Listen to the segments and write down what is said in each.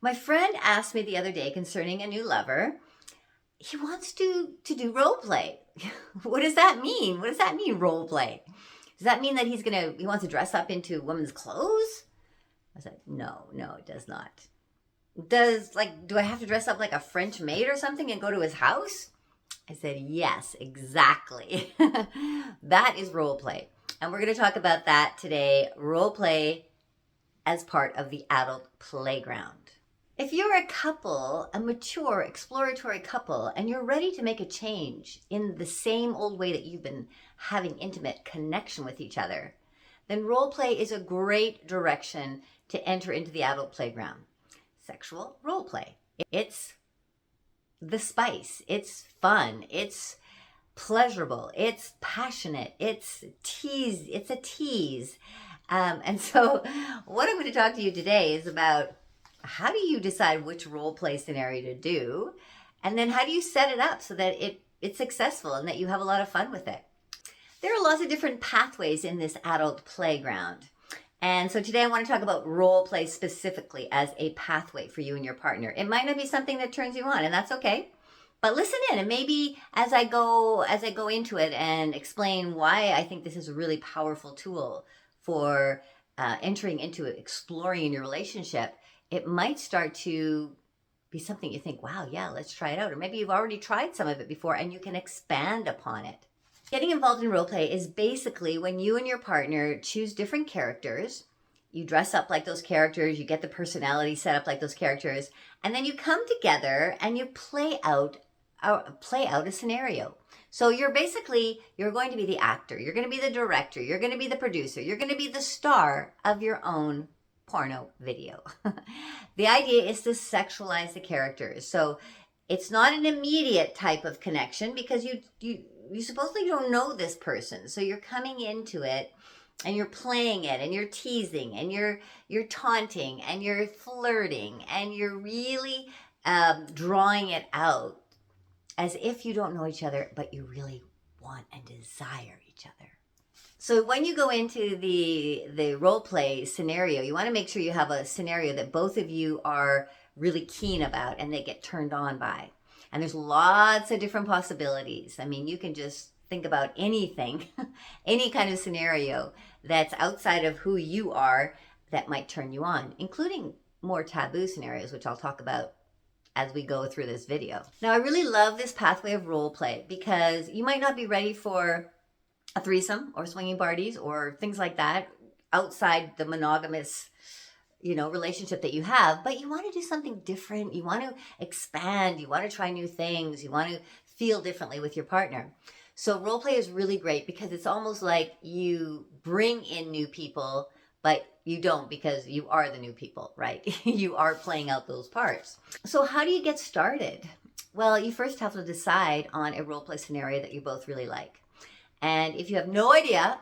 My friend asked me the other day concerning a new lover. He wants to do role play. What does that mean? What does that mean, role play? Does that mean that he wants to dress up into women's clothes? I said, no, it does not. Do I have to dress up like a French maid or something and go to his house? I said, yes, exactly. That is role play. And we're going to talk about that today, role play as part of the adult playground. If you're a couple, a mature, exploratory couple, and you're ready to make a change in the same old way that you've been having intimate connection with each other, then role play is a great direction to enter into the adult playground. Sexual role play. It's the spice. It's fun. It's pleasurable. It's passionate. It's a tease. And so what I'm going to talk to you today is about how do you decide which role play scenario to do? And then how do you set it up so that it's successful and that you have a lot of fun with it? There are lots of different pathways in this adult playground. And so today I want to talk about role play specifically as a pathway for you and your partner. It might not be something that turns you on, and that's okay. But listen in, and maybe as I go into it and explain why I think this is a really powerful tool for entering into exploring in your relationship, it might start to be something you think, wow, yeah, let's try it out. Or maybe you've already tried some of it before and you can expand upon it. Getting involved in role play is basically when you and your partner choose different characters. You dress up like those characters, you get the personality set up like those characters, and then you come together and you play out a scenario. So you're going to be the actor, you're going to be the director, you're going to be the producer, you're going to be the star of your own porno video. The idea is to sexualize the characters. So it's not an immediate type of connection because you supposedly don't know this person. So you're coming into it and you're playing it and you're teasing and you're taunting and you're flirting and you're really drawing it out as if you don't know each other, but you really want and desire each other. So when you go into the role play scenario, you want to make sure you have a scenario that both of you are really keen about and they get turned on by. And there's lots of different possibilities. I mean, you can just think about anything, any kind of scenario that's outside of who you are that might turn you on, including more taboo scenarios, which I'll talk about as we go through this video. Now, I really love this pathway of role play because you might not be ready for a threesome or swinging parties or things like that outside the monogamous, relationship that you have, but you want to do something different. You want to expand. You want to try new things. You want to feel differently with your partner. So role play is really great because it's almost like you bring in new people, but you don't because you are the new people, right? You are playing out those parts. So how do you get started? Well, you first have to decide on a role play scenario that you both really like. And if you have no idea,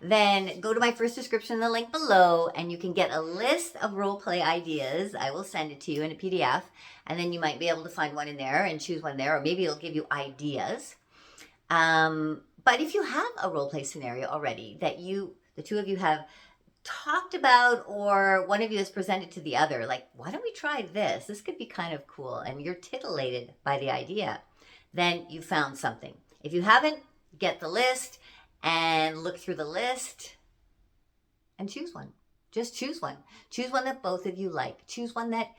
then go to my first description in the link below and you can get a list of role play ideas. I will send it to you in a PDF and then you might be able to find one in there and choose one there, or maybe it'll give you ideas. But if you have a role play scenario already that the two of you have talked about, or one of you has presented to the other, like, why don't we try this? This could be kind of cool. And you're titillated by the idea. Then you found something. If you haven't, get the list and look through the list and choose one. Just choose one. Choose one that both of you like. Choose one that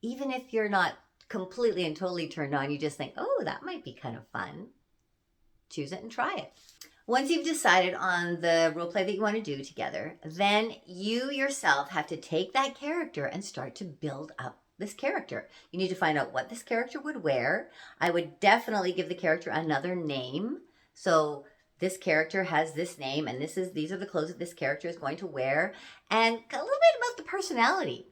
even if you're not completely and totally turned on, you just think, oh, that might be kind of fun. Choose it and try it. Once you've decided on the role play that you want to do together, then you yourself have to take that character and start to build up this character. You need to find out what this character would wear. I would definitely give the character another name. So this character has this name and these are the clothes that this character is going to wear, and a little bit about the personality.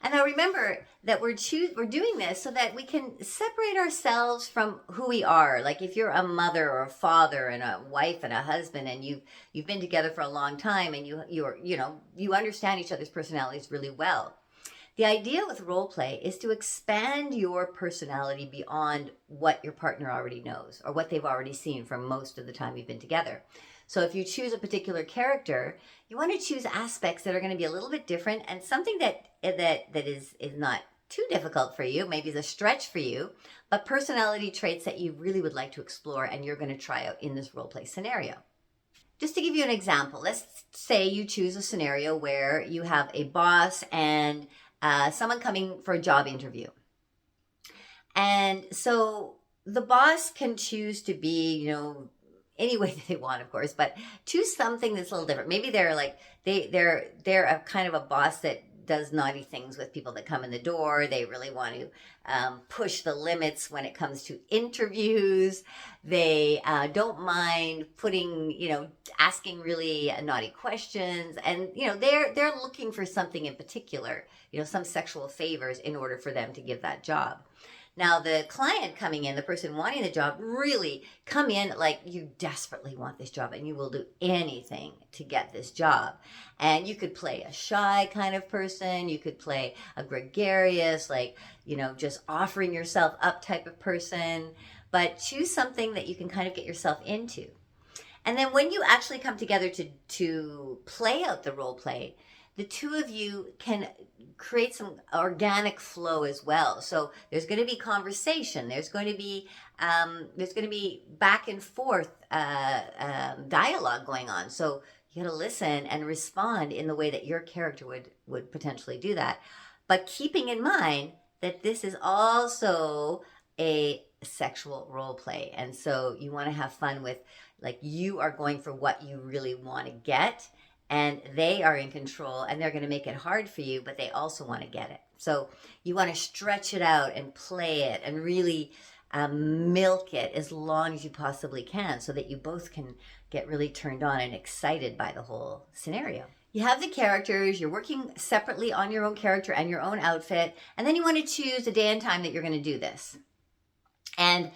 And now remember that we're doing this so that we can separate ourselves from who we are. Like if you're a mother or a father and a wife and a husband and you've been together for a long time and you understand each other's personalities really well. The idea with role play is to expand your personality beyond what your partner already knows or what they've already seen for most of the time you've been together. So if you choose a particular character, you want to choose aspects that are going to be a little bit different and something that is not too difficult for you, maybe it's a stretch for you, but personality traits that you really would like to explore and you're going to try out in this role play scenario. Just to give you an example, let's say you choose a scenario where you have a boss and someone coming for a job interview. And so the boss can choose to be, any way that they want, of course, but choose something that's a little different. Maybe they're like, they're a kind of a boss that does naughty things with people that come in the door. They really want to push the limits when it comes to interviews. They don't mind asking really naughty questions. And, they're looking for something in particular, some sexual favors in order for them to give that job. Now, the client coming in, the person wanting the job, really come in like you desperately want this job and you will do anything to get this job. And you could play a shy kind of person. You could play a gregarious, just offering yourself up type of person. But choose something that you can kind of get yourself into. And then when you actually come together to play out the role play, the two of you can create some organic flow as well. So there's going to be conversation. There's going to be back and forth dialogue going on. So you got to listen and respond in the way that your character would potentially do that. But keeping in mind that this is also a sexual role play. And so you want to have fun with, you are going for what you really want to get. And they are in control and they're going to make it hard for you, but they also want to get it. So you want to stretch it out and play it and really milk it as long as you possibly can so that you both can get really turned on and excited by the whole scenario. You have the characters, you're working separately on your own character and your own outfit, and then you want to choose a day and time that you're going to do this. And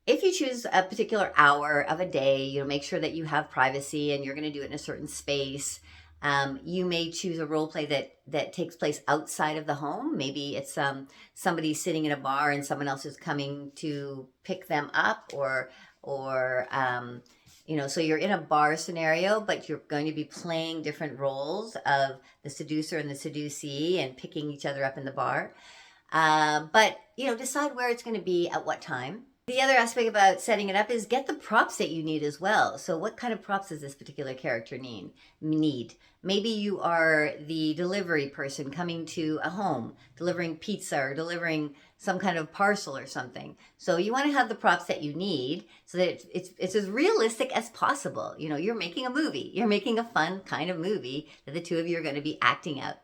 if you choose a particular hour of a day, make sure that you have privacy and you're going to do it in a certain space. You may choose a role play that takes place outside of the home. Maybe it's somebody sitting in a bar and someone else is coming to pick them up, or so you're in a bar scenario, but you're going to be playing different roles of the seducer and the seducee and picking each other up in the bar. But decide where it's going to be at what time. The other aspect about setting it up is get the props that you need as well. So what kind of props does this particular character need? Maybe you are the delivery person coming to a home, delivering pizza or delivering some kind of parcel or something. So you want to have the props that you need so that it's as realistic as possible. You're making a movie. You're making a fun kind of movie that the two of you are going to be acting out.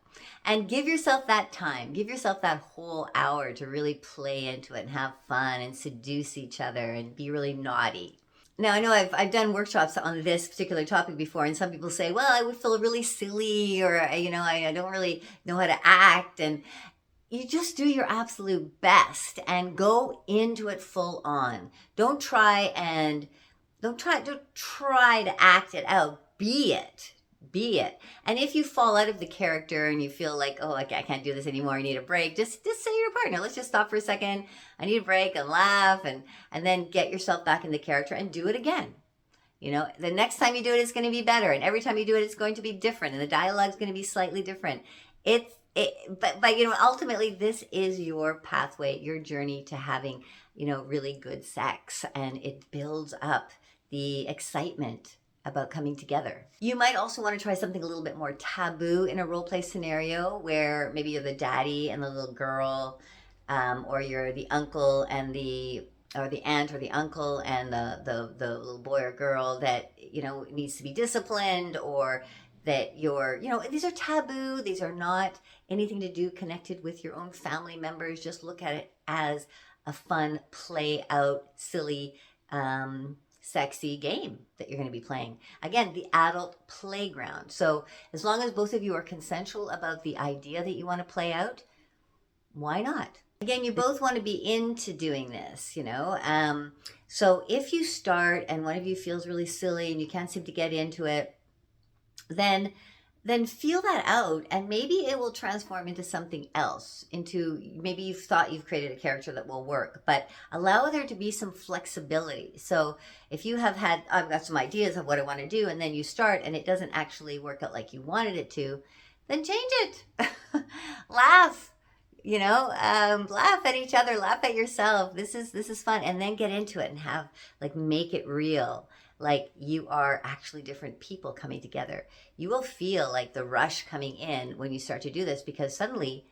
And give yourself that time. Give yourself that whole hour to really play into it and have fun and seduce each other and be really naughty. Now, I know I've done workshops on this particular topic before, and some people say, well, I would feel really silly, or, I don't really know how to act. And you just do your absolute best and go into it full on. Don't try to act it out. Be it. And if you fall out of the character and you feel like, oh, I can't do this anymore, I need a break, just say to your partner, let's just stop for a second, I need a break, and laugh, and then get yourself back in the character and do it again. The next time you do it, it's going to be better, and every time you do it, it's going to be different, and the dialogue is going to be slightly different. But ultimately, this is your pathway, your journey to having, really good sex, and it builds up the excitement about coming together. You might also want to try something a little bit more taboo in a role play scenario where maybe you're the daddy and the little girl, or you're the uncle and or the aunt or the uncle and the little boy or girl that needs to be disciplined, or that these are taboo. These are not anything to do connected with your own family members. Just look at it as a fun, play out, silly, sexy game that you're going to be playing. Again, the adult playground. So as long as both of you are consensual about the idea that you want to play out, why not? Again, you both want to be into doing this, So if you start and one of you feels really silly and you can't seem to get into it, then feel that out, and maybe it will transform into something else. Maybe you've thought you've created a character that will work, but allow there to be some flexibility. So if you have I've got some ideas of what I want to do, and then you start and it doesn't actually work out like you wanted it to, then change it. Laugh. laugh at each other, laugh at yourself. This is fun. And then get into it and have, like, make it real. Like you are actually different people coming together. You will feel like the rush coming in when you start to do this, because suddenly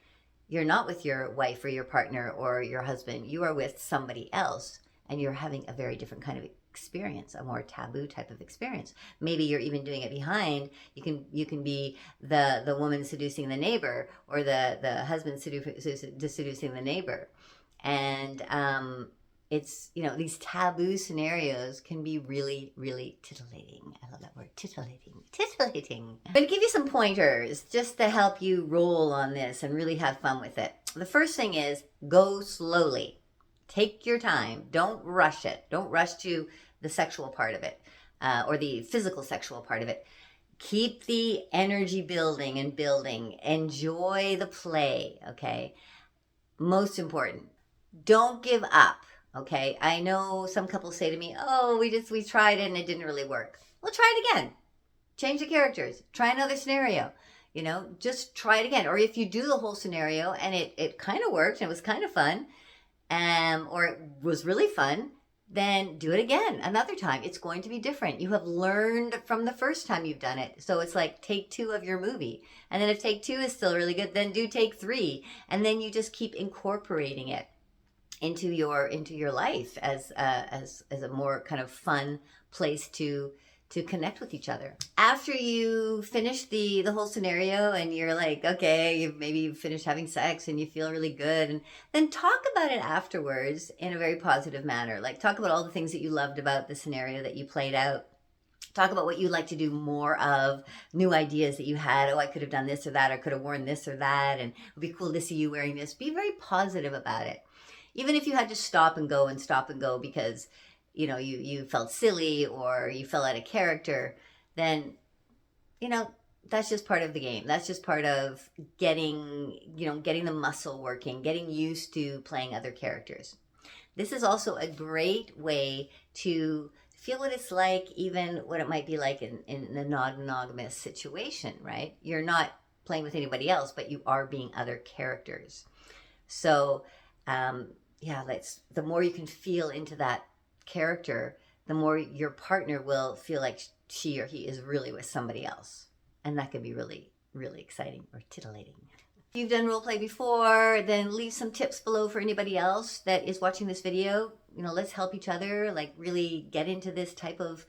you're not with your wife or your partner or your husband. You are with somebody else, and you're having a very different kind of experience, a more taboo type of experience. Maybe you're even doing it behind. You can be the woman seducing the neighbor, or the husband seducing the neighbor. And it's, these taboo scenarios can be really, really titillating. I love that word, titillating. I'm going to give you some pointers just to help you roll on this and really have fun with it. The first thing is, go slowly. Take your time. Don't rush it. Don't rush to the sexual part of it, or the physical sexual part of it. Keep the energy building and building. Enjoy the play, okay? Most important, don't give up, okay? I know some couples say to me, oh, we tried it and it didn't really work. Well, try it again. Change the characters. Try another scenario. Just try it again. Or if you do the whole scenario and it kind of worked and it was kind of fun, or it was really fun, then do it again another time. It's going to be different. You have learned from the first time you've done it. So it's like take 2 of your movie. And then if take 2 is still really good, then do take 3. And then you just keep incorporating it into your life as a more kind of fun place to connect with each other. After you finish the whole scenario and you're like, okay, you've finished having sex and you feel really good, and then talk about it afterwards in a very positive manner. Like, talk about all the things that you loved about the scenario that you played out. Talk about what you'd like to do more of, new ideas that you had. Oh, I could have done this or that, or could have worn this or that, and it would be cool to see you wearing this. Be very positive about it. Even if you had to stop and go because you felt silly or you fell out of character, then, that's just part of the game. That's just part of getting the muscle working, getting used to playing other characters. This is also a great way to feel what it's like, even what it might be like in a non-monogamous situation, right? You're not playing with anybody else, but you are being other characters. So, the more you can feel into that character, the more your partner will feel like she or he is really with somebody else. And that can be really, really exciting or titillating. If you've done role play before, then leave some tips below for anybody else that is watching this video. Let's help each other, like, really get into this type of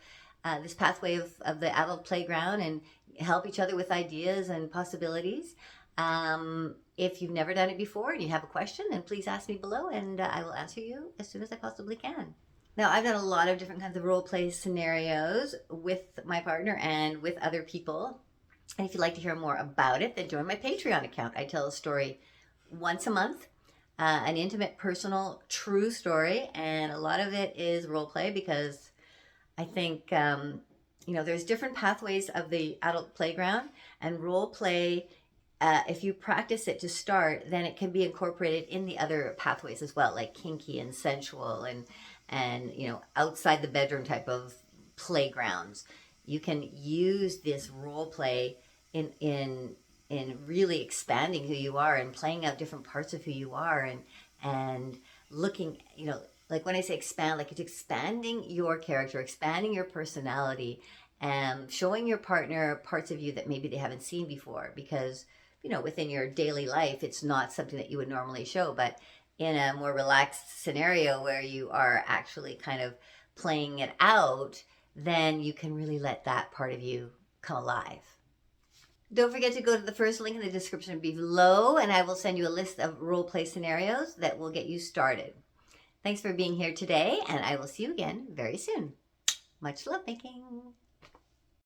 this pathway of the adult playground, and help each other with ideas and possibilities. If you've never done it before and you have a question, then please ask me below, and I will answer you as soon as I possibly can. Now, I've done a lot of different kinds of role play scenarios with my partner and with other people. And if you'd like to hear more about it, then join my Patreon account. I tell a story once a month, an intimate, personal, true story. And a lot of it is role play, because I think, there's different pathways of the adult playground, and role play, if you practice it to start, then it can be incorporated in the other pathways as well, like kinky and sensual and outside the bedroom type of playgrounds. You can use this role play in really expanding who you are and playing out different parts of who you are, and looking, like when I say expand, like it's expanding your character, expanding your personality, and showing your partner parts of you that maybe they haven't seen before, because within your daily life, it's not something that you would normally show. But in a more relaxed scenario where you are actually kind of playing it out, then you can really let that part of you come alive. Don't forget to go to the first link in the description below, and I will send you a list of role play scenarios that will get you started. Thanks for being here today, and I will see you again very soon. Much love making.